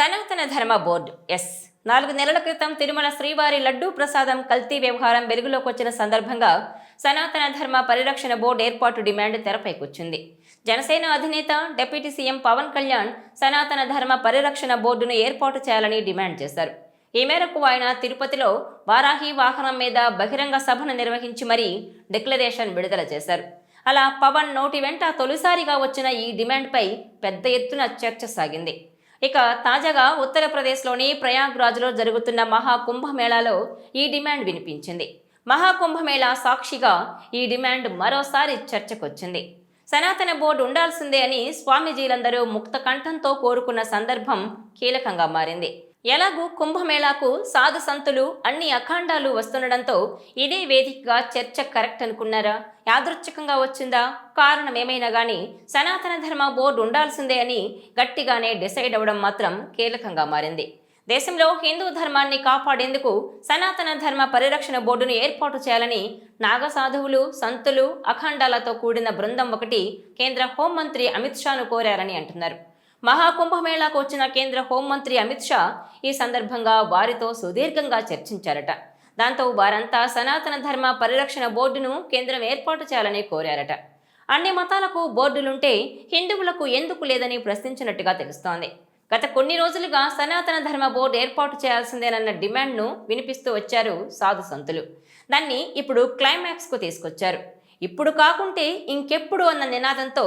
సనాతన ధర్మ board yes 4 నెలల క్రితం తిరుమల శ్రీవారి లడ్డూ ప్రసాదం కల్తీ వ్యవహారం వెలుగులోకి వచ్చిన సందర్భంగా సనాతన ధర్మ పరిరక్షణ బోర్డు ఏర్పాటు డిమాండ్ తెరపైకొచ్చింది. జనసేన అధినేత డిప్యూటీ సీఎం పవన్ కళ్యాణ్ సనాతన ధర్మ పరిరక్షణ బోర్డును ఏర్పాటు చేయాలని డిమాండ్ చేశారు. ఈ మేరకు ఆయన తిరుపతిలో వారాహి వాహనం మీద బహిరంగ సభను నిర్వహించి మరీ డిక్లరేషన్ విడుదల చేశారు. అలా పవన్ నోటి వెంట తొలిసారిగా వచ్చిన ఈ డిమాండ్పై పెద్ద ఎత్తున చర్చ సాగింది. ఇక తాజాగా ఉత్తరప్రదేశ్లోని ప్రయాగ్రాజ్లో జరుగుతున్న మహాకుంభమేళాలో ఈ డిమాండ్ వినిపించింది. మహాకుంభమేళా సాక్షిగా ఈ డిమాండ్ మరోసారి చర్చకొచ్చింది. సనాతన బోర్డు ఉండాల్సిందే అని స్వామీజీలందరూ ముక్త కంఠంతో కోరుకున్న సందర్భం కీలకంగా మారింది. ఎలాగూ కుంభమేళాకు సాధు సంతులు అన్ని అఖండాలు వస్తుండడంతో ఇదే వేదికగా చర్చ కరెక్ట్ అనుకున్నారా? యాదృచ్ఛికంగా వచ్చిందా? కారణం ఏమైనా కానీ సనాతన ధర్మ బోర్డు ఉండాల్సిందే అని గట్టిగానే డిసైడ్ అవ్వడం మాత్రం కీలకంగా మారింది. దేశంలో హిందూ ధర్మాన్ని కాపాడేందుకు సనాతన ధర్మ పరిరక్షణ బోర్డును ఏర్పాటు చేయాలని నాగసాధువులు, సంతులు, అఖండాలతో కూడిన బృందం ఒకటి కేంద్ర హోంమంత్రి అమిత్ షాను కోరారని అంటున్నారు. మహాకుంభమేళాకు వచ్చిన కేంద్ర హోంమంత్రి అమిత్ షా ఈ సందర్భంగా వారితో సుదీర్ఘంగా చర్చించారట. దాంతో వారంతా సనాతన ధర్మ పరిరక్షణ బోర్డును కేంద్రం ఏర్పాటు చేయాలని కోరారట. అన్ని మతాలకు బోర్డులుంటే హిందువులకు ఎందుకు లేదని ప్రశ్నించినట్టుగా తెలుస్తోంది. గత కొన్ని రోజులుగా సనాతన ధర్మ బోర్డు ఏర్పాటు చేయాల్సిందేనన్న డిమాండ్ను వినిపిస్తూ వచ్చారు సాధు సంతులు. దాన్ని ఇప్పుడు క్లైమాక్స్కు తీసుకొచ్చారు. ఇప్పుడు కాకుంటే ఇంకెప్పుడు అన్న నినాదంతో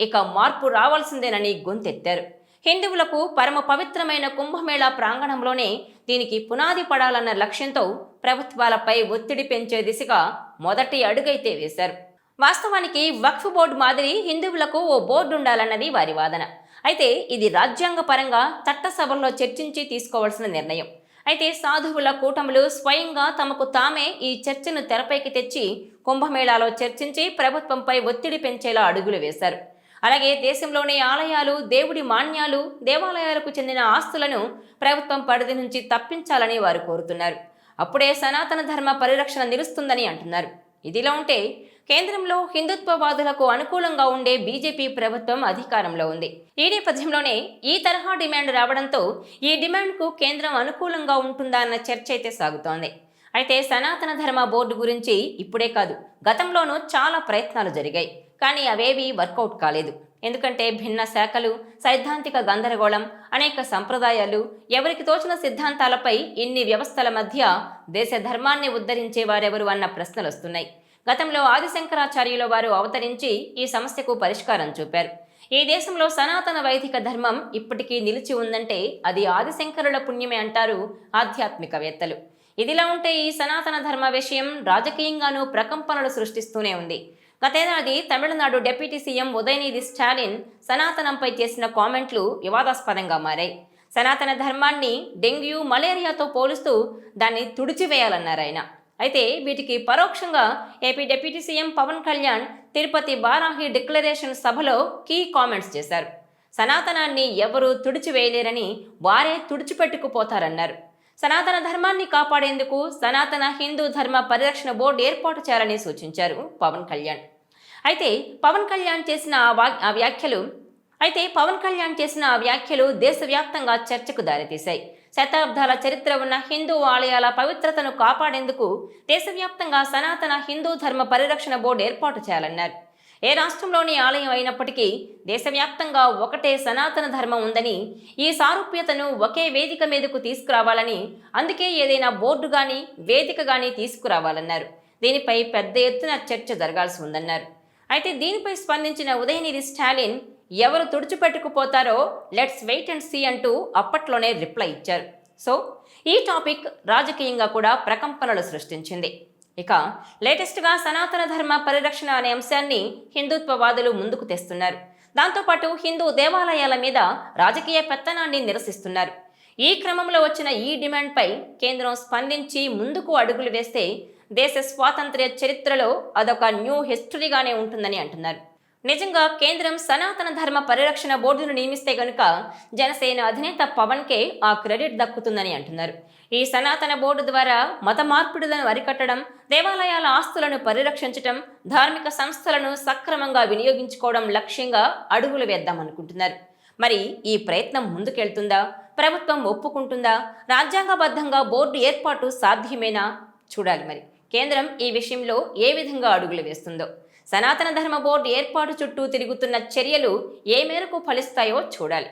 ఇక మార్పు రావాల్సిందేనని గొంతెత్తారు. హిందువులకు పరమ పవిత్రమైన కుంభమేళా ప్రాంగణంలోనే దీనికి పునాది పడాలన్న లక్ష్యంతో ప్రభుత్వాలపై ఒత్తిడి పెంచే దిశగా మొదటి అడుగైతే వేశారు. వాస్తవానికి వక్ఫ్ బోర్డు మాదిరి హిందువులకు ఓ బోర్డు ఉండాలన్నది వారి వాదన. అయితే ఇది రాజ్యాంగ పరంగా చట్టసభల్లో చర్చించి తీసుకోవాల్సిన నిర్ణయం. అయితే సాధువుల కూటములు స్వయంగా తమకు తామే ఈ చర్చను తెరపైకి తెచ్చి కుంభమేళాలో చర్చించి ప్రభుత్వంపై ఒత్తిడి పెంచేలా అడుగులు వేశారు. అలాగే దేశంలోని ఆలయాలు, దేవుడి మాన్యాలు, దేవాలయాలకు చెందిన ఆస్తులను ప్రభుత్వం పరిధి నుంచి తప్పించాలని వారు కోరుతున్నారు. అప్పుడే సనాతన ధర్మ పరిరక్షణ నిలుస్తుందని అంటున్నారు. ఇదిలా ఉంటే కేంద్రంలో హిందుత్వవాదులకు అనుకూలంగా ఉండే బీజేపీ ప్రభుత్వం అధికారంలో ఉంది. ఈ నేపథ్యంలోనే ఈ తరహా డిమాండ్ రావడంతో ఈ డిమాండ్కు కేంద్రం అనుకూలంగా ఉంటుందా అన్న చర్చ అయితే సాగుతోంది. అయితే సనాతన ధర్మ బోర్డు గురించి ఇప్పుడే కాదు, గతంలోనూ చాలా ప్రయత్నాలు జరిగాయి. కానీ అవేవి వర్కౌట్ కాలేదు. ఎందుకంటే భిన్న శాఖలు, సైద్ధాంతిక గందరగోళం, అనేక సంప్రదాయాలు, ఎవరికి తోచిన సిద్ధాంతాలపై ఇన్ని వ్యవస్థల మధ్య దేశ ధర్మాన్ని ఉద్ధరించే వారెవరు అన్న ప్రశ్నలు వస్తున్నాయి. గతంలో ఆదిశంకరాచార్యుల వారు అవతరించి ఈ సమస్యకు పరిష్కారం చూపారు. ఈ దేశంలో సనాతన వైదిక ధర్మం ఇప్పటికీ నిలిచి ఉందంటే అది ఆదిశంకరుల పుణ్యమే అంటారు ఆధ్యాత్మికవేత్తలు. ఇదిలా ఉంటే ఈ సనాతన ధర్మ విషయం రాజకీయంగానూ ప్రకంపనలు సృష్టిస్తూనే ఉంది. గతేడాది తమిళనాడు డిప్యూటీ సీఎం ఉదయనిధి స్టాలిన్ సనాతనంపై చేసిన కామెంట్లు వివాదాస్పదంగా మారాయి. సనాతన ధర్మాన్ని డెంగ్యూ, మలేరియాతో పోలుస్తూ దాన్ని తుడిచివేయాలన్నారు ఆయన. అయితే వీటికి పరోక్షంగా AP deputy CM Pawan Kalyan Tirupati Varahi declaration సభలో కీ కామెంట్స్ చేశారు. సనాతనాన్ని ఎవరూ తుడిచివేయలేరని, వారే తుడిచిపెట్టుకుపోతారన్నారు. సనాతన ధర్మాన్ని కాపాడేందుకు సనాతన హిందూ ధర్మ పరిరక్షణ బోర్డు ఏర్పాటు చేయాలని సూచించారు పవన్ కళ్యాణ్. అయితే పవన్ కళ్యాణ్ చేసిన ఆ వ్యాఖ్యలు దేశవ్యాప్తంగా చర్చకు దారితీశాయి. శతాబ్దాల చరిత్ర ఉన్న హిందూ ఆలయాల పవిత్రతను కాపాడేందుకు దేశవ్యాప్తంగా సనాతన హిందూ ధర్మ పరిరక్షణ బోర్డు ఏర్పాటు చేయాలన్నారు. ఏ రాష్ట్రంలోని ఆలయం అయినప్పటికీ దేశవ్యాప్తంగా ఒకటే సనాతన ధర్మం ఉందని, ఈ సారూప్యతను ఒకే వేదిక మీదకు తీసుకురావాలని, అందుకే ఏదైనా బోర్డు గాని, వేదిక గాని తీసుకురావాలన్నారు. దీనిపై పెద్ద ఎత్తున చర్చ జరగాల్సి ఉందన్నారు. అయితే దీనిపై స్పందించిన ఉదయనిధి స్టాలిన్ ఎవరు తుడిచిపెట్టుకుపోతారో లెట్స్ వెయిట్ అండ్ సీ అంటూ అప్పట్లోనే రిప్లై ఇచ్చారు. సో ఈ టాపిక్ రాజకీయంగా కూడా ప్రకంపనలు సృష్టించింది. ఇక లేటెస్ట్గా సనాతన ధర్మ పరిరక్షణ అనే అంశాన్ని హిందుత్వవాదులు ముందుకు తెస్తున్నారు. దాంతోపాటు హిందూ దేవాలయాల మీద రాజకీయ పెత్తనాన్ని నిరసిస్తున్నారు. ఈ క్రమంలో వచ్చిన ఈ డిమాండ్పై కేంద్రం స్పందించి ముందుకు అడుగులు వేస్తే దేశ స్వాతంత్ర్య చరిత్రలో అదొక న్యూ హిస్టరీగానే ఉంటుందని అంటున్నారు. నిజంగా కేంద్రం సనాతన ధర్మ పరిరక్షణ బోర్డును నియమిస్తే గనుక జనసేన అధినేత పవన్కే ఆ క్రెడిట్ దక్కుతుందని అంటున్నారు. ఈ సనాతన బోర్డు ద్వారా మత మార్పిడులను అరికట్టడం, దేవాలయాల ఆస్తులను పరిరక్షించడం, ధార్మిక సంస్థలను సక్రమంగా వినియోగించుకోవడం లక్ష్యంగా అడుగులు వేద్దామనుకుంటున్నారు. మరి ఈ ప్రయత్నం ముందుకెళ్తుందా? ప్రభుత్వం ఒప్పుకుంటుందా? రాజ్యాంగబద్ధంగా బోర్డు ఏర్పాటు సాధ్యమేనా? చూడాలి మరి కేంద్రం ఈ విషయంలో ఏ విధంగా అడుగులు వేస్తుందో. సనాతన ధర్మ బోర్డు ఏర్పాటు చుట్టూ తిరుగుతున్న చర్యలు ఏ మేరకు ఫలిస్తాయో చూడాలి.